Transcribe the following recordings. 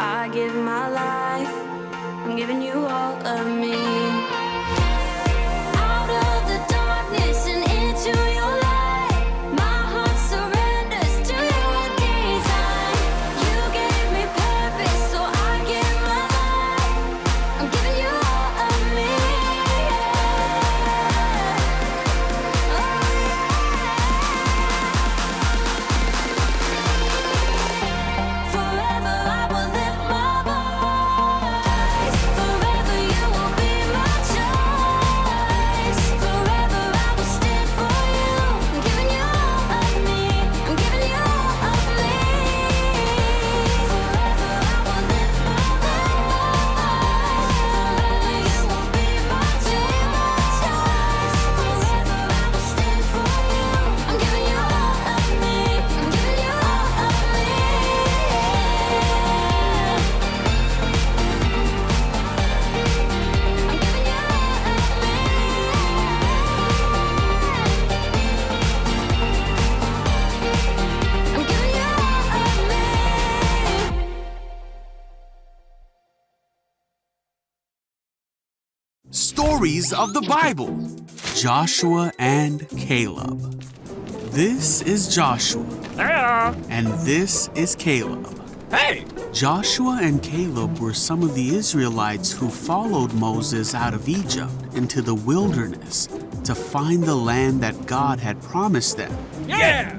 I give my life. I'm giving you all of me. Out of the darkness and into your light, my heart surrenders to your design. You gave me purpose, so I give my life. I'm giving you all of me. Forever I will lift my voice. Forever you will be my choice. Forever I will stand for you. I'm giving you all of me. I'm giving you all of me. Forever I will lift my voice. Forever you will be my choice. Forever I will stand for you. I'm giving you all of me. I'm giving you all of me. Stories of the Bible. Joshua and Caleb. This is Joshua, and this is Caleb. Hey! Joshua and Caleb were some of the Israelites who followed Moses out of Egypt into the wilderness to find the land that God had promised them. Yeah!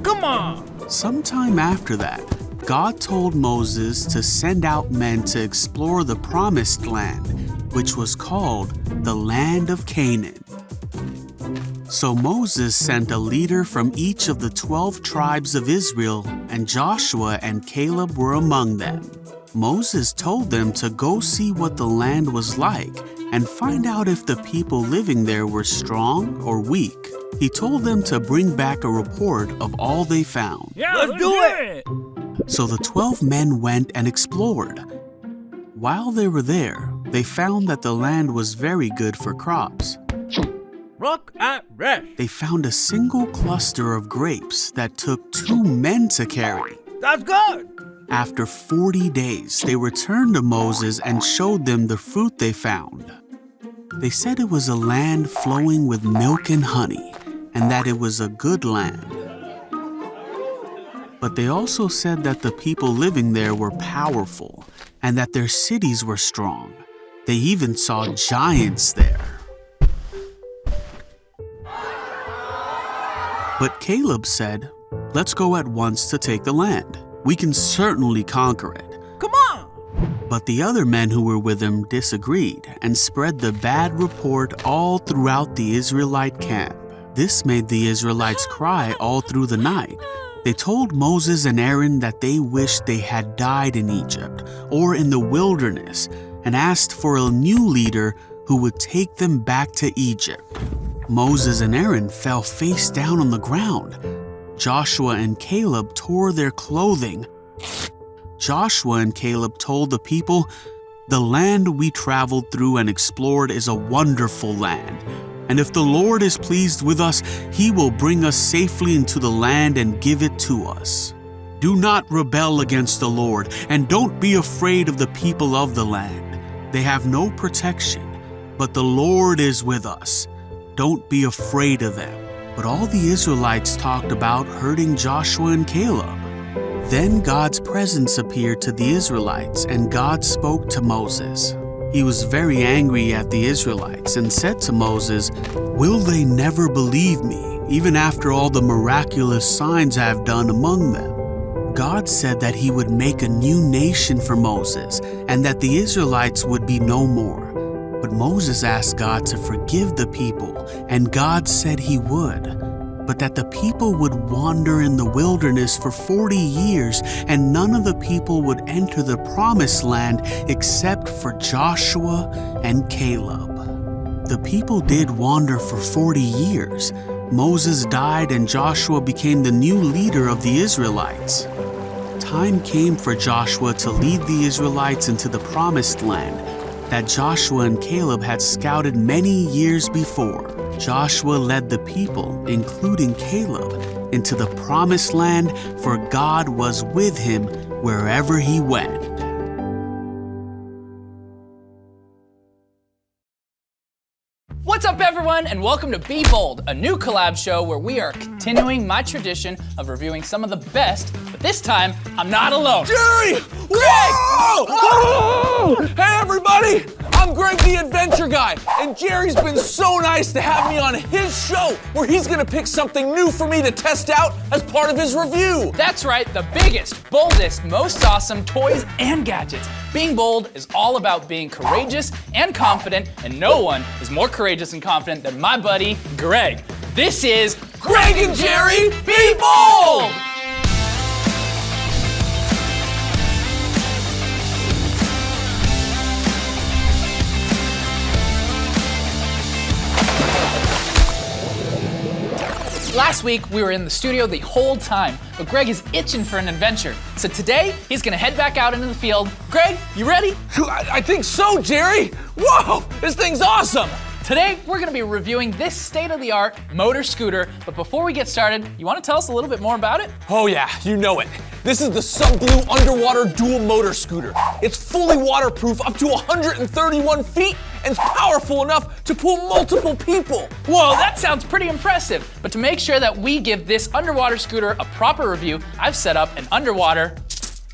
Come on! Sometime after that, God told Moses to send out men to explore the promised land, which was called the land of Canaan. So Moses sent a leader from each of the 12 tribes of Israel, and Joshua and Caleb were among them. Moses told them to go see what the land was like and find out if the people living there were strong or weak. He told them to bring back a report of all they found. Yeah, let's do it! So the 12 men went and explored. While they were there, they found that the land was very good for crops. Rock at rest. They found a single cluster of grapes that took 2 men to carry. That's good! After 40 days, they returned to Moses and showed them the fruit they found. They said it was a land flowing with milk and honey, and that it was a good land. But they also said that the people living there were powerful and that their cities were strong. They even saw giants there. But Caleb said, "Let's go at once to take the land. We can certainly conquer it." Come on! But the other men who were with him disagreed and spread the bad report all throughout the Israelite camp. This made the Israelites cry all through the night. They told Moses and Aaron that they wished they had died in Egypt or in the wilderness and asked for a new leader who would take them back to Egypt. Moses and Aaron fell face down on the ground. Joshua and Caleb tore their clothing. Joshua and Caleb told the people, "The land we traveled through and explored is a wonderful land. And if the Lord is pleased with us, He will bring us safely into the land and give it to us. Do not rebel against the Lord, and don't be afraid of the people of the land. They have no protection, but the Lord is with us. Don't be afraid of them." But all the Israelites talked about hurting Joshua and Caleb. Then God's presence appeared to the Israelites, and God spoke to Moses. He was very angry at the Israelites and said to Moses, "Will they never believe me, even after all the miraculous signs I have done among them?" God said that He would make a new nation for Moses and that the Israelites would be no more. But Moses asked God to forgive the people, and God said He would, but that the people would wander in the wilderness for 40 years, and none of the people would enter the promised land except for Joshua and Caleb. The people did wander for 40 years. Moses died and Joshua became the new leader of the Israelites. Time came for Joshua to lead the Israelites into the promised land that Joshua and Caleb had scouted many years before. Joshua led the people, including Caleb, into the promised land, for God was with him wherever he went. What's up, everyone, and welcome to Be Bold, a new collab show where we are continuing my tradition of reviewing some of the best, but this time, I'm not alone. Jerry! Whoa! Oh! Hey, everybody! I'm Greg the Adventure Guy, and Jerry's been so nice to have me on his show where he's gonna pick something new for me to test out as part of his review. That's right, the biggest, boldest, most awesome toys and gadgets. Being bold is all about being courageous and confident, and no one is more courageous and confident than my buddy, Greg. This is Greg and Jerry Be Bold! Last week, we were in the studio the whole time, but Greg is itching for an adventure. So today, he's gonna head back out into the field. Greg, you ready? I think so, Jerry. Whoa, this thing's awesome. Today, we're gonna be reviewing this state-of-the-art motor scooter, but before we get started, you wanna tell us a little bit more about it? Oh yeah, you know it. This is the Subglue underwater dual motor scooter. It's fully waterproof up to 131 feet and it's powerful enough to pull multiple people. Whoa, that sounds pretty impressive. But to make sure that we give this underwater scooter a proper review, I've set up an underwater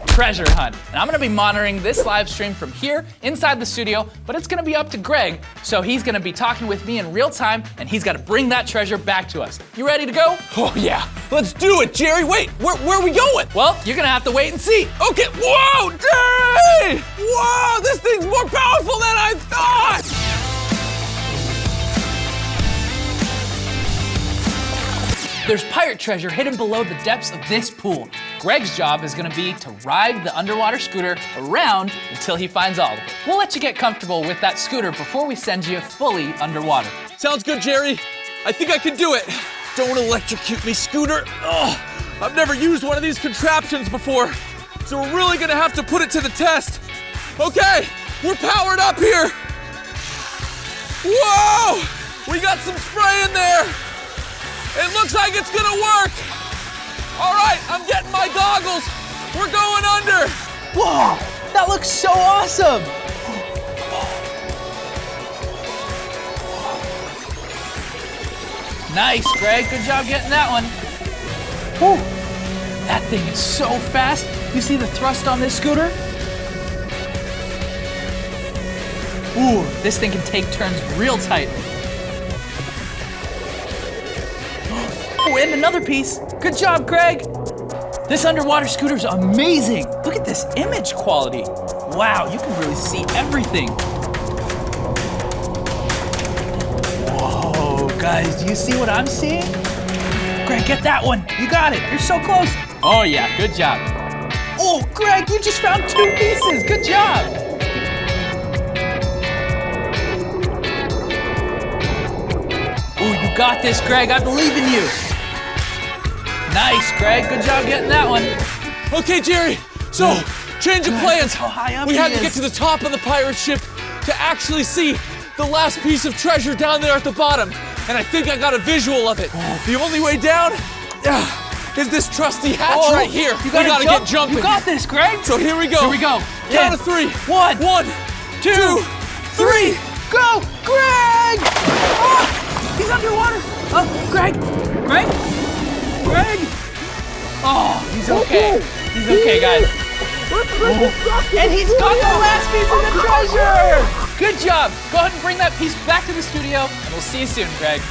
treasure hunt. And I'm gonna be monitoring this live stream from here inside the studio, but it's gonna be up to Greg. So he's gonna be talking with me in real time and he's gotta bring that treasure back to us. You ready to go? Oh yeah, let's do it, Jerry. Wait, where are we going? Well, you're gonna have to wait and see. Okay, whoa, Jerry! Whoa, this thing's more powerful than I thought! There's pirate treasure hidden below the depths of this pool. Greg's job is gonna be to ride the underwater scooter around until he finds all of it. We'll let you get comfortable with that scooter before we send you fully underwater. Sounds good, Jerry. I think I can do it. Don't electrocute me, scooter. Ugh, I've never used one of these contraptions before, so we're really gonna have to put it to the test. Okay, we're powered up here. Whoa! We got some spray in there. It looks like it's gonna work. All right, I'm getting my goggles. We're going under. Whoa, that looks so awesome. Nice, Greg, good job getting that one. Whew. That thing is so fast. You see the thrust on this scooter? Ooh, this thing can take turns real tight. Oh, and another piece. Good job, Greg. This underwater scooter's amazing. Look at this image quality. Wow, you can really see everything. Whoa, guys, do you see what I'm seeing? Greg, get that one. You got it. You're so close. Oh, yeah, good job. Oh, Greg, you just found 2 pieces. Good job. Oh, you got this, Greg. I believe in you. Nice, Greg. Good job getting that one. Okay, Jerry. So, change of plans. How high up We he had to is. get to the top of the pirate ship to actually see the last piece of treasure down there at the bottom. And I think I got a visual of it. The only way down is this trusty hatch right here. You gotta we gotta jump. get jumping. You got this, Greg. So here we go. Here we go. Count 10, of 3. 1, 2, 3. Go, Greg! Oh, he's underwater. Oh, Greg. Greg. Oh, he's okay. He's okay, guys. And he's got the last piece of the treasure. Good job. Go ahead and bring that piece back to the studio, and we'll see you soon, Greg.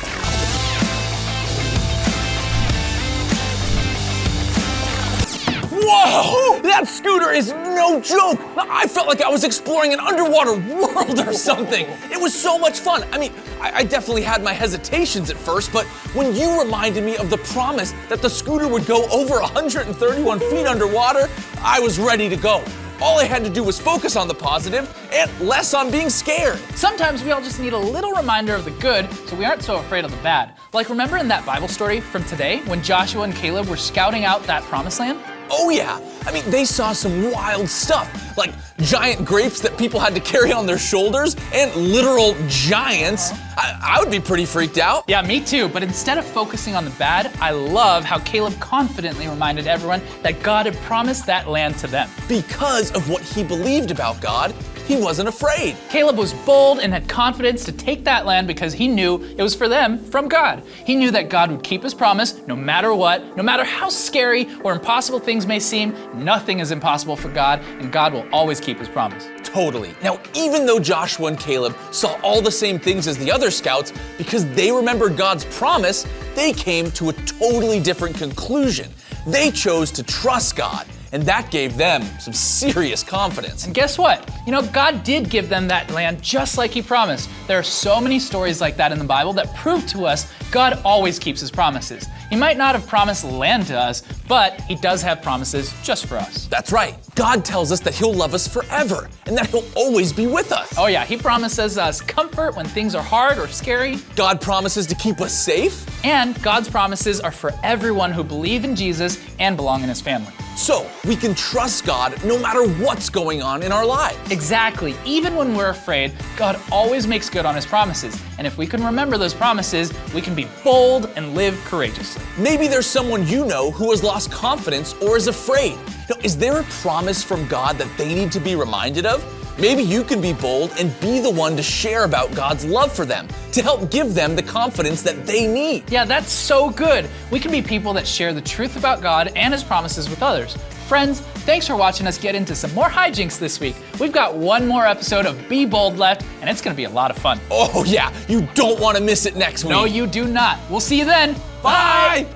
Whoa! That scooter is no joke! I felt like I was exploring an underwater world or something. It was so much fun. I mean, I definitely had my hesitations at first, but when you reminded me of the promise that the scooter would go over 131 feet underwater, I was ready to go. All I had to do was focus on the positive and less on being scared. Sometimes we all just need a little reminder of the good so we aren't so afraid of the bad. Like, remember in that Bible story from today when Joshua and Caleb were scouting out that promised land? Oh yeah, I mean, they saw some wild stuff, like giant grapes that people had to carry on their shoulders and literal giants. I would be pretty freaked out. Yeah, me too, but instead of focusing on the bad, I love how Caleb confidently reminded everyone that God had promised that land to them. Because of what he believed about God, he wasn't afraid. Caleb was bold and had confidence to take that land because he knew it was for them from God. He knew that God would keep his promise no matter what, no matter how scary or impossible things may seem, nothing is impossible for God, and God will always keep his promise. Totally. Now, even though Joshua and Caleb saw all the same things as the other scouts, because they remembered God's promise, they came to a totally different conclusion. They chose to trust God, and that gave them some serious confidence. And guess what? You know, God did give them that land just like he promised. There are so many stories like that in the Bible that prove to us God always keeps his promises. He might not have promised land to us, but he does have promises just for us. That's right. God tells us that he'll love us forever and that he'll always be with us. Oh yeah, he promises us comfort when things are hard or scary. God promises to keep us safe. And God's promises are for everyone who believe in Jesus and belong in his family. So we can trust God no matter what's going on in our lives. Exactly. Even when we're afraid, God always makes good on his promises. And if we can remember those promises, we can be bold and live courageously. Maybe there's someone you know who has lost confidence or is afraid. Now, is there a promise from God that they need to be reminded of? Maybe you can be bold and be the one to share about God's love for them, to help give them the confidence that they need. Yeah, that's so good. We can be people that share the truth about God and his promises with others. Friends, thanks for watching us get into some more hijinks this week. We've got one more episode of Be Bold left, and it's gonna be a lot of fun. Oh yeah, you don't want to miss it next week. No, you do not. We'll see you then. Bye!